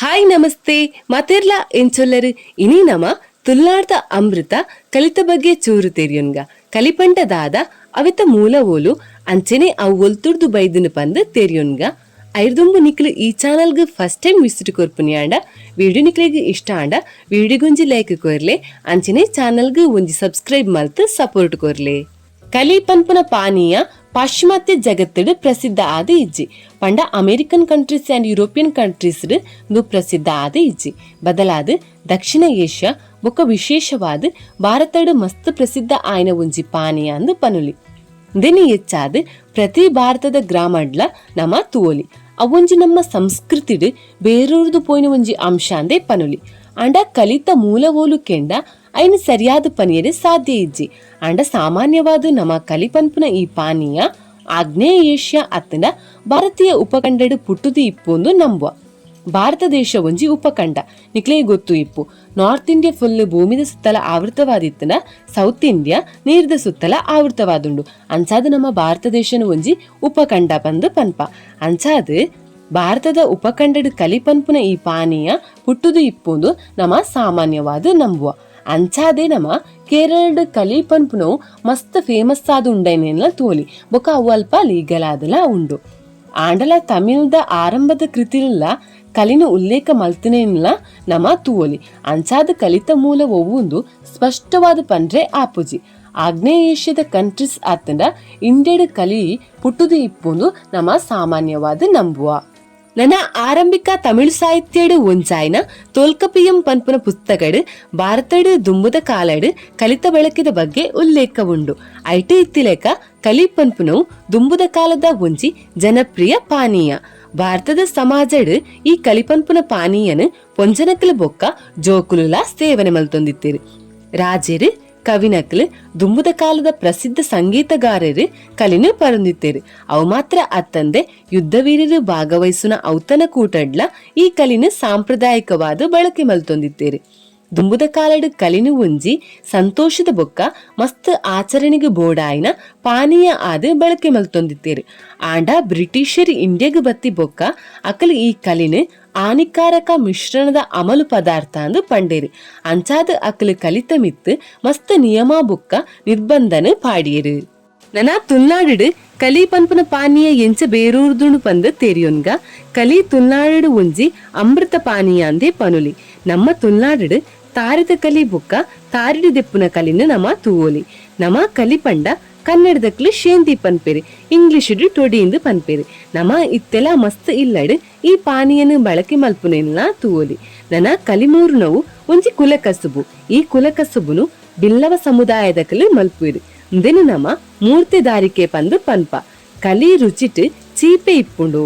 Hi ನಮಸ್ತೆ ಮಾತೆರ್ಲ ಎಂಚೊಲ್ಲರು ಇನಿ ನಮ ತುಲ್ನಾಡ್ದ ಅಮೃತ ಕಲಿತ ಬಗ್ಗೆ ಚೂರು ತೆರಿಯೊನ್ಗ ಕಲಿಪಂಡದಾದ ಅವಿತ ಮೂಲ ಓಲು ಅಂಚೆನೆ ಅವು ಒಲ್ತುರ್ದು ಬೈದಿನ ಪಂದ್ ತೆರಿಯೊನ್ಗ ಐರ್ದುಂಬು ನಿಕ್ಲು ಈ ಚಾನಲ್ಗೆ ಫಸ್ಟ್ ಟೈಮ್ ವಿಸಿಟ್ ಕೊರ್ಪುನಿ ಆಂಡ ವಿಡಿಯೋ ನಿಕ್ಲಿಗೆ ಇಷ್ಟ ಆಂಡ ವಿಡಿಯೋಗೊಂಜಿ ಲೈಕ್ ಕೊರ್ಲೆ ಅಂಚೆನೆ ಚಾನಲ್ಗೆ ಒಂಜಿ ಸಬ್ಸ್ಕ್ರೈಬ್ ಮಲ್ತು ಸಪೋರ್ಟ್ ಕೊರ್ಲೆ. ಕಲಿ ಪನ್ಪುನ ಪಾನೀಯ ಪಾಶ್ಚಿಮಾತ್ಯ ಜಗತ್ತಡು ಪ್ರಸಿದ್ಧ ಆದ ಇಜ್ಜಿ ಪಂಡ American countries and European countries ಪ್ರಸಿದ್ಧ ಆದ ಇಜ್ಜಿ ಬದಲಾದ ದಕ್ಷಿಣ ಏಷ್ಯಾ ಬೊಕ್ಕ ವಿಶೇಷವಾದ ಭಾರತಡು ಮಸ್ತ್ ಪ್ರಸಿದ್ಧ ಆಯ್ನ ಒಂಜಿ ಪಾನೀಯ ಅಂದು ಪನುಲಿ ದೆನಿ ಹೆಚ್ಚಾದ ಪ್ರತಿ ಭಾರತದ ಗ್ರಾಮಡ್ಲ ನಮ ತೂವಲಿ ಅವೊಂಜಿ ನಮ್ಮ ಸಂಸ್ಕೃತಿಡು ಬೇರೂರ್ದು ಪೋಯಿನ ಒಂಜಿ ಅಂಶ ಅಂದೇ ಪನುಲಿ ಅಂಡ ಕಲಿತ ಮೂಲ ಓಲು ಕೆಂಡ ಐನ ಸರಿಯಾದ ಪನಿಯರೆ ಸಾಧ್ಯ ಇಜ್ಜಿ ಅಂಡ ಸಾಮಾನ್ಯವಾದ ನಮ್ಮ ಕಲಿಪನ್ಪುನ ಈ ಪಾನೀಯ ಆಗ್ನೇಯ ಏಷ್ಯಾ ಅತ್ತನ ಭಾರತೀಯ ಉಪಖಂಡಡು ಪುಟ್ಟುದು ಇಪ್ಪೊಂದು ನಂಬುವ. ಭಾರತ ದೇಶ ಒಂಜಿ ಉಪಖಂಡ ನಿಕ್ಲೇ ಗೊತ್ತು ಇಪ್ಪು. ನಾರ್ತ್ ಇಂಡಿಯಾ ಫುಲ್ ಭೂಮಿದ ಸುತ್ತಲ ಆವೃತವಾದಿತ್ತನ ಸೌತ್ ಇಂಡಿಯಾ ನೀರ್ದ ಸುತ್ತಲ ಆವೃತವಾದುಂಡು. ಅಂಚಾದ ನಮ್ಮ ಭಾರತ ದೇಶನ ಒಂಜಿ ಉಪಖಂಡ ಬಂದು ಪನ್ಪ ಅಂಚಾದ ಭಾರತದ ಉಪಖಂಡಡು ಕಲಿಪನ್ಪುನ ಈ ಪಾನೀಯ ಪುಟ್ಟುದು ಇಪ್ಪೊಂದು ನಮ್ಮ ಸಾಮಾನ್ಯವಾದ ನಂಬುವ. ಅಂಚಾದೆ ನಮ್ಮ ಕೇರಳದ ಕಲಿಪನ್ಪುನವು ಮಸ್ತ್ ಫೇಮಸ್ ಆದ ಉಂಡೈನೆಲ್ಲ ತೋಲಿ ಬೊಕ ಅವು ಅಲ್ಪ ಲೀಗಲ್ ಆದಲ ಉಂಡು. ಆಂಡಲ ತಮಿಳ್ದ ಆರಂಭದ ಕೃತಿಲ್ಲ ಕಲಿನ ಉಲ್ಲೇಖ ಮಲ್ತಿನೆಲ್ಲ ನಮ್ಮ ತೂವಲಿ ಅಂಚಾದ ಕಲಿತ ಮೂಲ ಒವ್ವೊಂದು ಸ್ಪಷ್ಟವಾದ ಪಂಡ್ರೆ ಆಪುಜಿ. ಆಗ್ನೇಯ ಏಷ್ಯಾದ ಕಂಟ್ರೀಸ್ ಆತಂಡ ಇಂಡಿಯಡ್ ಕಲಿ ಪುಟ್ಟುದು ಇಪ್ಪೊಂದು ನಮ್ಮ ಸಾಮಾನ್ಯವಾದ ನಂಬುವ. ನನ್ನ ಆರಂಭಿಕ ತಮಿಳು ಸಾಹಿತ್ಯಡು ಒಂಚಾಯ್ನ ತೋಲ್ಕಪಿಯಂ ಪನ್ಪುನ ಪುಸ್ತಕಡು ಭಾರತಡು ದುಂಬುದ ಕಾಲಡು ಕಲಿತ ಬೆಳಕಿದ ಬಗ್ಗೆ ಉಲ್ಲೇಖ ಉಂಡು. ಐಟು ಇತ್ತಿಲೇಕ ಕಲಿ ಪನ್ಪುನವು ದುಂಬುದ ಕಾಲದ ಒಂಜಿ ಜನಪ್ರಿಯ ಪಾನೀಯ. ಭಾರತದ ಸಮಾಜಡು ಈ ಕಲಿಪನ್ಪುನ ಪಾನೀಯನು ಪೊಂಜನಕಲು ಬೊಕ್ಕ ಜೋಕುಲುಲ ಸೇವನೆ ಮಲ್ತೊಂದಿತ್ತೀರಿ. ರಾಜರು ಕವಿನಕಲು ದುಂಬುದ ಕಾಲದ ಪ್ರಸಿದ್ಧ ಸಂಗೀತಗಾರರು ಕಲಿನು ಪರಂದಿತ್ತೇರು. ಅವು ಮಾತ್ರ ಅತ್ತಂದೆ ಯುದ್ಧವೀರರು ಭಾಗವಹಿಸುನ ಔತಣ ಕೂಟಡ್ಲ ಈ ಕಲಿನು ಸಾಂಪ್ರದಾಯಿಕವಾದ ಬಳಕೆ ಮಲ್ತೊಂದಿತ್ತೇರು. ದುಂಬುದ ಕಾಲಡು ಕಲಿನು ಒಂಜಿ ಸಂತೋಷದ ಬೊಕ್ಕ ಮಸ್ತ್ ಆಚರಣೆಗೆ ಬೋಡಾಯಿನ ಪಾನೀಯ ಆದ ಬಳಕೆ ಮಲ್ತೊಂದಿತ್ತೇರು. ಆಂಡ ಬ್ರಿಟಿಷರು ಇಂಡಿಯಾಗ ಬತ್ತಿ ಬೊಕ್ಕ ಅಕಲು ಈ ಕಲಿನು ಹಾನಿಕಾರಕ ಮಿಶ್ರಣದ ಅಮಲು ಪದಾರ್ಥ ಅಂದು ಪಂಡೇರಿ. ಅಂಚಾದ ಅಕಲು ಕಲಿತ ಮಿತ್ತು ಮಸ್ತ್ ನಿಯಮ ಬೊಕ್ಕ ನಿರ್ಬಂಧನ ಪಾಡಿಯರು. ನನ ತುಲ್ನಾಡು ಕಲಿ ಪನ್ಪುನ ಪಾನೀಯ ಎಂಚ ಬೇರೂರ್ದುಣು ಪಂದು ತೆರಿಯೊನ್ಗ ಕಲಿ ತುಲ್ನಾಡು ಒಂಜಿ ಅಮೃತ ಪಾನೀಯ ಅಂದೇ ಪನುಲಿ. ನಮ್ಮ ತುಲ್ನಾಡು ತಾರಿದ ಕಲಿ ಬೊಕ್ಕ ತಾರಿಡು ದೆಪ್ಪುನ ಕಲಿನ ನಮ ತೂವೋಲಿ. ನಮ ಕಲಿ ಪಂಡ ಕನ್ನಡದಕ್ಲು ಶೇಂದಿ ಪನ್ಪೇರಿ, ಇಂಗ್ಲಿಷ್ ಟೊಡಿಯಿಂದ ಪನ್ಪೇರಿ. ನಮ ಇತ್ತೆಲ್ಲ ಮಸ್ತ್ ಇಲ್ಲಡ್ ಈ ಪಾನೀಯನ ಬಳಕೆ ಮಲ್ಪುನೆಲ್ಲ ತೂವೋಲಿ. ನನ್ನ ಕಲಿಮೂರ್ನವು ಒಂಜಿ ಕುಲಕಸುಬು. ಈ ಕುಲಕಸುಬುನು ಬಿಲ್ಲವ ಸಮುದಾಯದಕಲು ಮಲ್ಪುರಿ. ಇಂದೆನು ನಮ ಮೂರ್ತಿದಾರಿಕೆ ಪಂದು ಪನ್ಪ ಕಲಿ ರುಚಿಟ್ ಚೀಪೆ ಇಪ್ಪುಂಡು.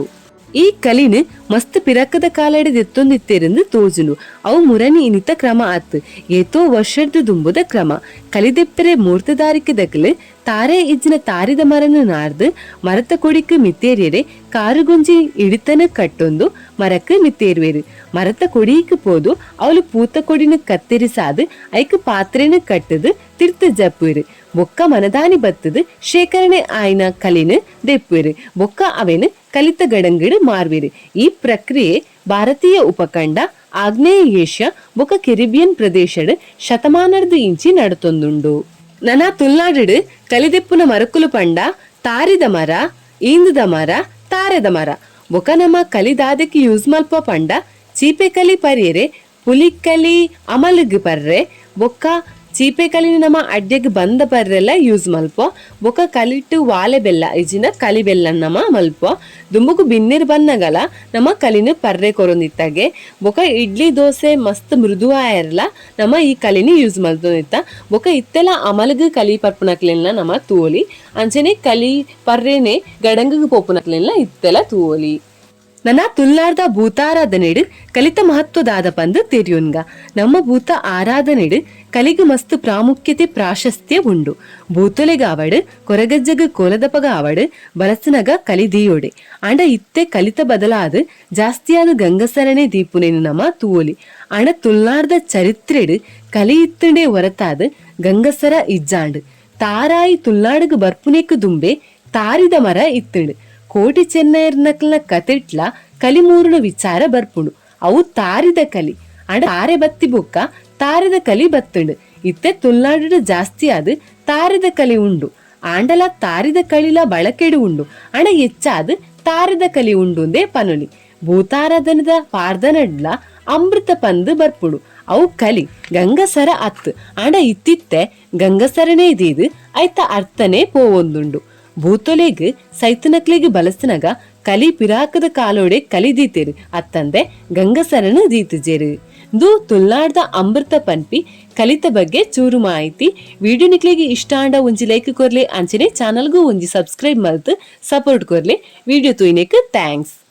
ಈ ಕಲಿನು ಮಸ್ತ್ ಪಿರಕದ ಕಾಲಡೆ ದೆತ್ತೊಂದಿತ್ತೇರೆಂದು ತೋಜುಂಡು. ಅವು ಮುರನಿ ಇನಿತ ಕ್ರಮ ಆತ್ ಏತೋ ವರ್ಷದ ದುಂಬುದ ಕ್ರಮ. ಕಲಿದೆಪ್ಪರೆ ಮೂರ್ತಿದಾರಿಕೆ ದಕಲು ತಾರೆ ಇಜ್ಜಿನ ತಾರಿದ ಮರನ ನಾರ್ದು ಮರತ ಕೊಡಿಕ್ ಮಿತ್ತೇರಿಯರೆ ಕಾರುಗೊಂಜಿ ಇಡಿತನ ಕಟ್ಟೊಂದು ಮರಕ್ಕೆ ಮಿತ್ತೇರುವೆರು. ಮರತ ಕೊಡಿಯಕ್ಕೆ ಪೋದು ಅವಳು ಪೂತ ಕೊಡಿನ ಕತ್ತರಿಸಾದು ಐಕ್ ಪಾತ್ರೆನ ಕಟ್ಟದು ತಿರ್ತ ಜಪ್ಪುವೆರು. ಬೊಕ್ಕ ಮನದಾನಿ ಬತ್ತದು ಶೇಖರಣೆ ಆಯ್ನ ಕಲಿನ ದೆಪ್ಪುವೆರು. ಬೊಕ್ಕ ಅವೇನು ಕಲಿತ ಗಡಂಗಡು ಮಾರ್ವೆರು. ಈ ಪ್ರಕ್ರಿಯೆ ಭಾರತೀಯ ಉಪಖಂಡ ಆಗ್ನೇಯ ಏಷ್ಯಾ ಬೊಕ್ಕ ಕೆರಿಬಿಯನ್ ಪ್ರದೇಶಡ್ ಶತಮಾನರ್ದು ಇಂಚಿ ನಡತೊಂದುಂಡು. ನನ ತುಲ್ನಾಡು ಕಲಿದೆಪ್ಪುನ ಮರಕುಲು ಪಂಡ ತಾರಿದ ಮರ, ಈಂದುದ ಮರ, ತಾರೆದ ಮರ. ಬೊಕ ನಮ್ಮ ಕಲಿದಾದಕ್ಕೆ ಯೂಸ್ ಮಲ್ಪ ಪಂಡ ಚೀಪೆ ಕಲಿ ಪರಿಯರೆ ಪುಲಿಕಲಿ ಅಮಲಗ್ ಪರ್ರೆ ಬೊಕ್ಕ ಚೀಪೆ ಕಲಿನ ನಮ್ಮ ಅಡ್ಡೆಗ್ ಬಂದ ಬರ್ರೆಲ್ಲ ಯೂಸ್ ಮಲ್ಪ. ಬೊಕ ಕಲಿಟ್ಟು ವಾಲೆ ಬೆಲ್ಲ ಇಜಿನ ಕಲಿ ಬೆಲ್ಲ ನಮ ಮಲ್ಪ. ದುಂಬುಗು ಬಿನ್ನಿರ್ ಬನ್ನಗಲ ನಮ್ಮ ಕಲಿನ ಪರ್ರೆ ಕೊರೊಂದಿತ್ತಾಗೆ. ಬೊಕ ಇಡ್ಲಿ ದೋಸೆ ಮಸ್ತ್ ಮೃದುವಾಯರ್ಲ ನಮ್ಮ ಈ ಕಲಿನಿ ಯೂಸ್ ಮಲ್ತೊಂದಿತ್ತ. ಬೊಕ ಇತ್ತೆಲ್ಲ ಅಮಲಗ್ ಕಲಿ ಪರ್ಪುನಕ್ಲೆಲ್ಲ ನಮ್ಮ ತೂವಲಿ. ಅಂಚನೆ ಕಲಿ ಪರ್ರೆನೆ ಗಡಂಗಗ್ ಪೋಪುನಕ್ಲೆಲ್ಲ ಇತ್ತೆಲ್ಲ ತೂವಲಿ. ನನ್ನ ತುಲ್ಲಾರ್ದ ಭೂತಾರಾಧನೆಡು ಕಲಿತ ಮಹತ್ವದಾದ ಪಂದು ತೆರಿಯೊನ್ಗ. ನಮ್ಮ ಭೂತ ಆರಾಧನೆಡು ಕಲಿಗೆ ಮಸ್ತ್ ಪ್ರಾಮುಖ್ಯತೆ ಪ್ರಾಶಸ್ತ್ಯ ಉಂಡು. ಭೂತೊಲೆಗ ಅವಡು ಕೊರಗಜ್ಜಗ ಕೋಲದಪಗ ಅವಡು ಬಲಸನಗ ಕಲಿ ದೀಯೋಡೆ. ಅಂಡ ಇತ್ತೆ ಕಲಿತ ಬದಲಾದ ಜಾಸ್ತಿಯಾದ ಗಂಗಸರಣೆ ದೀಪುನೇನು ನಮ್ಮ ತೂವಲಿ. ಅಣ ತುಲ್ನಾರ್ದ ಚರಿತ್ರೆಡು ಕಲಿ ಇತ್ತಂಡೆ ಹೊರತಾದ ಗಂಗಸರ ಇಜ್ಜಾಂಡು. ತಾರಾಯಿ ತುಲ್ನಾಡುಗ ಬರ್ಪುನೇಕ ದುಂಬೆ ತಾರಿದ ಮರ ಇತ್ತಂಡು. ಕೋಟಿ ಚೆನ್ನೈರ್ನಕ್ಲ ಕತೆಟ್ಲ ಕಲಿಮೂರುನ ವಿಚಾರ ಬರ್ಪುಂಡು. ಅವು ತಾರಿದ ಕಲಿ ಅಂಡ ತಾರೆ ಬತ್ತಿ ಬೊಕ್ಕ ತಾರಿದ ಕಲಿ ಬತ್ತುಂಡು. ಇತ್ತೆ ತುಳುನಾಡು ಜಾಸ್ತಿ ಆದ್ ತಾರಿದ ಕಲಿ ಉಂಡು. ಆಂಡಲ ತಾರಿದ ಕಳಿಲ ಬಳಕೆಡು ಉಂಡು ಅಣ ಹೆಚ್ಚಾದ್ ತಾರಿದ ಕಲಿ ಉಂಡುಂದೇ ಪನುಲಿ. ಭೂತಾರಾಧನದ ಪಾರ್ದನಡ್ಲ ಅಮೃತ ಪಂದ್ ಬರ್ಪುಡು. ಅವು ಕಲಿ ಗಂಗಸರ ಅತ್ ಅಂಡ ಇತ್ತಿತ್ತೆ ಗಂಗಸರನೇ ಇದೀದ್ ಐತ ಅರ್ಥನೇ ಪೋವೊಂದುಂಡು. ಭೂತೊಲೆಗ್ ಸೈತನಕ್ಲೆಗ್ ಬಳಸಿನಗ ಕಲಿ ಪಿರಾಕದ ಕಾಲೋಡೆ ಕಲಿ ದೀತೆರು ಅತ್ತಂದೆ ಗಂಗಸರನು ದೀತುಜೆರು. ದು ತುಳುನಾಡ್ದ ಅಮೃತ ಪನ್ಪಿ ಕಲಿತ ಬಗ್ಗೆ ಚೂರು ಮಾಹಿತಿ. ವಿಡಿಯೋ ನಿಕ್ಲೆಗೆ ಇಷ್ಟ ಆಂಡ ಒಂಜಿ ಲೈಕ್ ಕೊರ್ಲೆ ಅಂಚನೆ ಚಾನಲ್ಗೂ ಒಂಜಿ ಸಬ್ಸ್ಕ್ರೈಬ್ ಮಲ್ತ್ ಸಪೋರ್ಟ್ ಕೊರ್ಲೆ. ವಿಡಿಯೋ ತೂಯಿನೆಕ್ ಥ್ಯಾಂಕ್ಸ್.